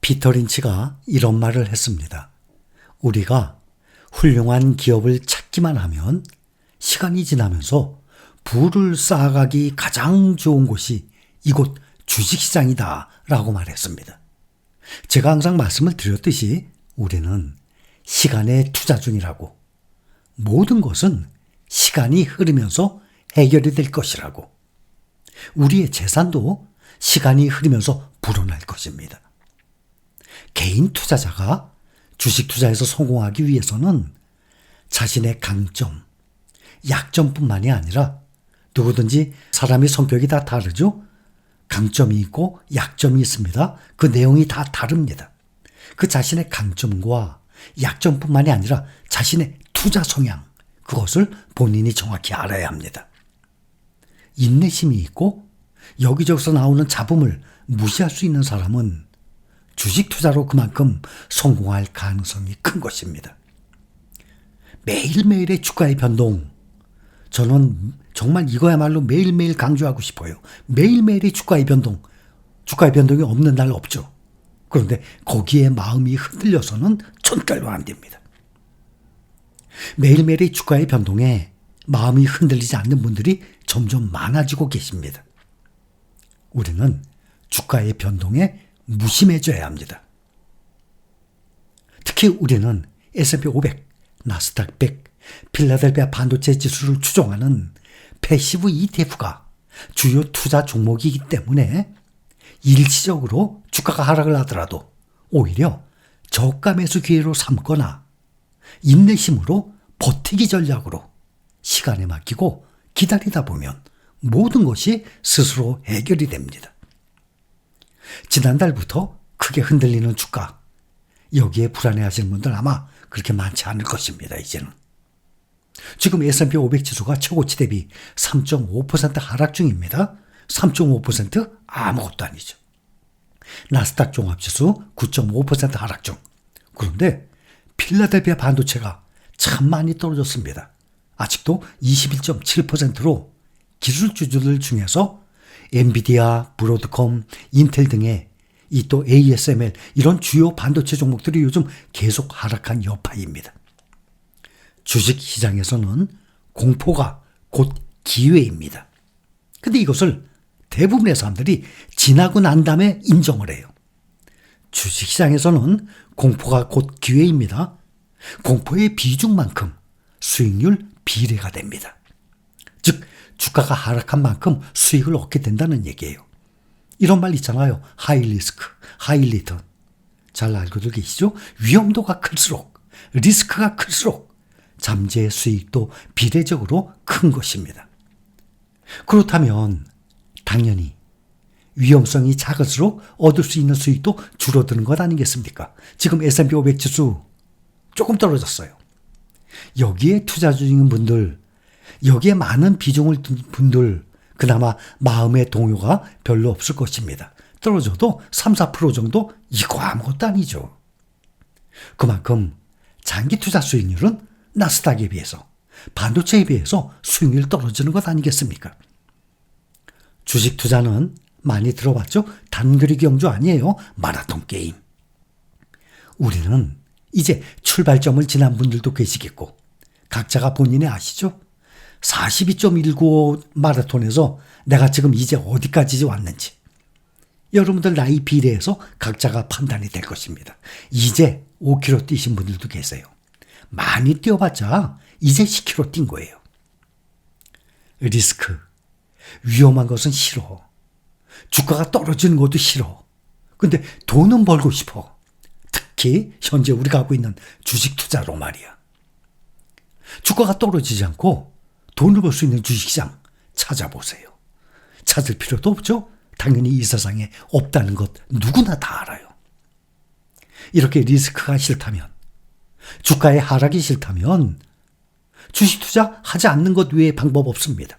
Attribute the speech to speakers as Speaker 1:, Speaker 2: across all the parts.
Speaker 1: 피터 린치가 이런 말을 했습니다. 우리가 훌륭한 기업을 찾기만 하면 시간이 지나면서 부를 쌓아가기 가장 좋은 곳이 이곳 주식시장이다 라고 말했습니다. 제가 항상 말씀을 드렸듯이 우리는 시간에 투자 중이라고, 모든 것은 시간이 흐르면서 해결이 될 것이라고, 우리의 재산도 시간이 흐르면서 불어날 것입니다. 개인 투자자가 주식 투자에서 성공하기 위해서는 자신의 강점, 약점뿐만이 아니라 누구든지 사람의 성격이 다 다르죠? 강점이 있고 약점이 있습니다. 그 내용이 다 다릅니다. 그 자신의 강점과 약점뿐만이 아니라 자신의 투자 성향, 그것을 본인이 정확히 알아야 합니다. 인내심이 있고 여기저기서 나오는 잡음을 무시할 수 있는 사람은 주식 투자로 그만큼 성공할 가능성이 큰 것입니다. 매일매일의 주가의 변동, 저는 정말 이거야말로 매일매일 강조하고 싶어요. 매일매일의 주가의 변동이 없는 날 없죠. 그런데 거기에 마음이 흔들려서는 절대로 안 됩니다. 매일매일의 주가의 변동에 마음이 흔들리지 않는 분들이 점점 많아지고 계십니다. 우리는 주가의 변동에 무심해져야 합니다. 특히 우리는 S&P 500, 나스닥 100, 필라델피아 반도체 지수를 추종하는 패시브 ETF가 주요 투자 종목이기 때문에 일시적으로 주가가 하락을 하더라도 오히려 저가 매수 기회로 삼거나 인내심으로 버티기 전략으로 시간에 맡기고 기다리다 보면 모든 것이 스스로 해결이 됩니다. 지난달부터 크게 흔들리는 주가, 여기에 불안해하시는 분들 아마 그렇게 많지 않을 것입니다. 이제는. 지금 S&P 500 지수가 최고치 대비 3.5% 하락 중입니다. 3.5% 아무것도 아니죠. 나스닥 종합지수 9.5% 하락 중. 그런데 필라델피아 반도체가 참 많이 떨어졌습니다. 아직도 21.7%로 기술주들 중에서 엔비디아, 브로드컴, 인텔 등의 이 또 ASML 이런 주요 반도체 종목들이 요즘 계속 하락한 여파입니다. 주식시장에서는 공포가 곧 기회입니다. 근데 이것을 대부분의 사람들이 지나고 난 다음에 인정을 해요. 주식시장에서는 공포가 곧 기회입니다. 공포의 비중만큼 수익률 비례가 됩니다. 즉 주가가 하락한 만큼 수익을 얻게 된다는 얘기예요. 이런 말 있잖아요. 하이 리스크, 하이 리턴. 잘 알고들 계시죠? 위험도가 클수록, 리스크가 클수록 잠재 수익도 비례적으로 큰 것입니다. 그렇다면 당연히 위험성이 작을수록 얻을 수 있는 수익도 줄어드는 것 아니겠습니까? 지금 S&P 500 지수 조금 떨어졌어요. 여기에 투자 중인 분들, 여기에 많은 비중을 둔 분들, 그나마 마음의 동요가 별로 없을 것입니다. 떨어져도 3, 4% 정도 이거 아무것도 아니죠. 그만큼 장기 투자 수익률은 나스닥에 비해서, 반도체에 비해서 수익률 떨어지는 것 아니겠습니까? 주식 투자는 많이 들어봤죠? 단거리 경주 아니에요. 마라톤 게임. 우리는 이제 출발점을 지난 분들도 계시겠고 각자가 본인이 아시죠? 42.195 마라톤에서 내가 지금 이제 어디까지 왔는지 여러분들 나이 비례해서 각자가 판단이 될 것입니다. 이제 5km 뛰신 분들도 계세요. 많이 뛰어봤자 이제 10km 뛴 거예요. 리스크, 위험한 것은 싫어. 주가가 떨어지는 것도 싫어. 근데 돈은 벌고 싶어. 특히 현재 우리가 하고 있는 주식 투자로 말이야. 주가가 떨어지지 않고 돈을 벌 수 있는 주식시장 찾아보세요. 찾을 필요도 없죠? 당연히 이 세상에 없다는 것 누구나 다 알아요. 이렇게 리스크가 싫다면, 주가의 하락이 싫다면 주식 투자 하지 않는 것 외에 방법 없습니다.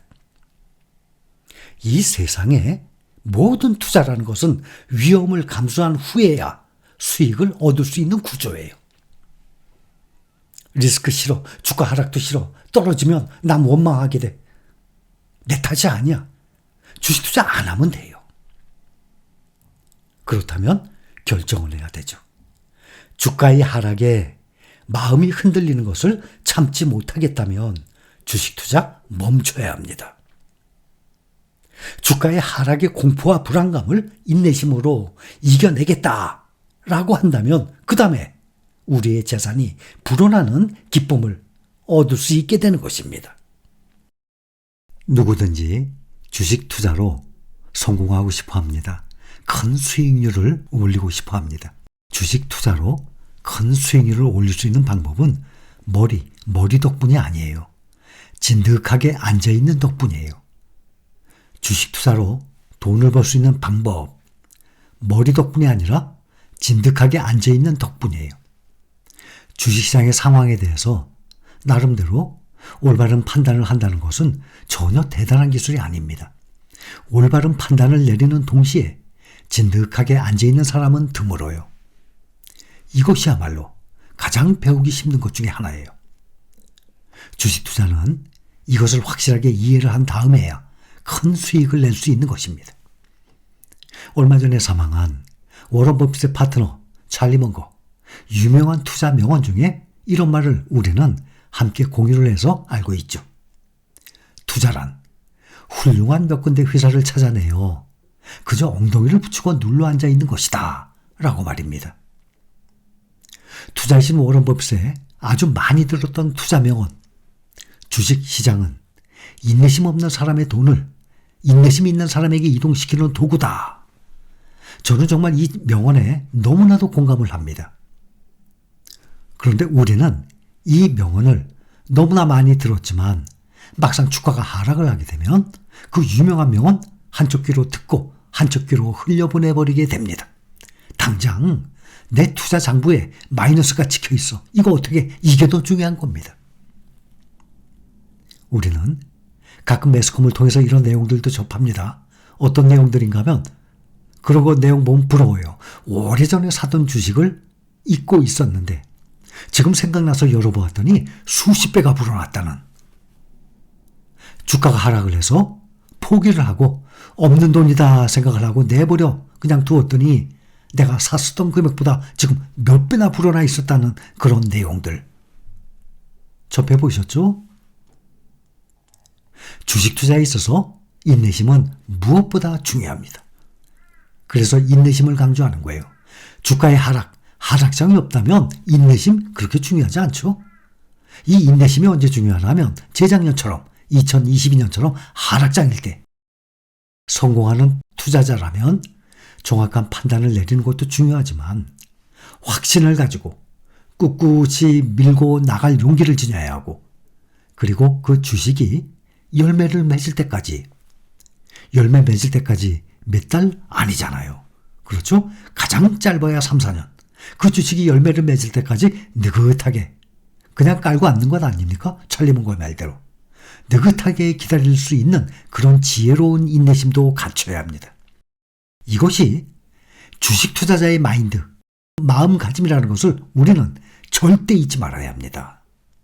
Speaker 1: 이 세상에 모든 투자라는 것은 위험을 감수한 후에야 수익을 얻을 수 있는 구조예요. 리스크 싫어, 주가 하락도 싫어, 떨어지면 난 원망하게 돼. 내 탓이 아니야. 주식 투자 안 하면 돼요. 그렇다면 결정을 해야 되죠. 주가의 하락에 마음이 흔들리는 것을 참지 못하겠다면 주식 투자 멈춰야 합니다. 주가의 하락의 공포와 불안감을 인내심으로 이겨내겠다라고 한다면 그 다음에 우리의 재산이 불어나는 기쁨을 얻을 수 있게 되는 것입니다. 누구든지 주식 투자로 성공하고 싶어 합니다. 큰 수익률을 올리고 싶어 합니다. 주식 투자로 큰 수익률을 올릴 수 있는 방법은 머리 덕분이 아니에요. 진득하게 앉아있는 덕분이에요. 주식 투자로 돈을 벌 수 있는 방법, 머리 덕분이 아니라 진득하게 앉아있는 덕분이에요. 주식시장의 상황에 대해서 나름대로 올바른 판단을 한다는 것은 전혀 대단한 기술이 아닙니다. 올바른 판단을 내리는 동시에 진득하게 앉아있는 사람은 드물어요. 이것이야말로 가장 배우기 힘든 것 중에 하나예요. 주식 투자는 이것을 확실하게 이해를 한 다음에야 큰 수익을 낼 수 있는 것입니다. 얼마 전에 사망한 워런 버핏의 파트너 찰리 먼거, 유명한 투자 명언 중에 이런 말을 우리는 함께 공유를 해서 알고 있죠. 투자란 훌륭한 몇 군데 회사를 찾아내어 그저 엉덩이를 붙이고 눌러 앉아 있는 것이다 라고 말입니다. 투자이신 워런 버핏의 아주 많이 들었던 투자 명언, 주식 시장은 인내심 없는 사람의 돈을 인내심 있는 사람에게 이동시키는 도구다. 저는 정말 이 명언에 너무나도 공감을 합니다. 그런데 우리는 이 명언을 너무나 많이 들었지만 막상 주가가 하락을 하게 되면 그 유명한 명언 한쪽 귀로 듣고 한쪽 귀로 흘려보내버리게 됩니다. 당장 내 투자 장부에 마이너스가 찍혀 있어. 이거 어떻게, 이게 더 중요한 겁니다. 우리는 가끔 매스컴을 통해서 이런 내용들도 접합니다. 어떤 내용들인가 하면 그런 거 내용 보면 부러워요. 오래전에 사던 주식을 잊고 있었는데 지금 생각나서 열어보았더니 수십 배가 불어났다는. 주가가 하락을 해서 포기를 하고 없는 돈이다 생각을 하고 내버려 그냥 두었더니 내가 샀었던 금액보다 지금 몇 배나 불어나 있었다는 그런 내용들. 접해보셨죠? 주식 투자에 있어서 인내심은 무엇보다 중요합니다. 그래서 인내심을 강조하는 거예요. 주가의 하락장이 없다면 인내심 그렇게 중요하지 않죠? 이 인내심이 언제 중요하냐면 재작년처럼 2022년처럼 하락장일 때 성공하는 투자자라면 정확한 판단을 내리는 것도 중요하지만 확신을 가지고 꿋꿋이 밀고 나갈 용기를 지녀야 하고 그리고 그 주식이 열매를 맺을 때까지 몇 달 아니잖아요. 그렇죠? 가장 짧아야 3, 4년. 그 주식이 열매를 맺을 때까지 느긋하게 그냥 깔고 앉는 것 아닙니까? 찰리 먼거의 말대로. 느긋하게 기다릴 수 있는 그런 지혜로운 인내심도 갖춰야 합니다. 이것이 주식 투자자의 마인드, 마음가짐이라는 것을 우리는 절대 잊지 말아야 합니다.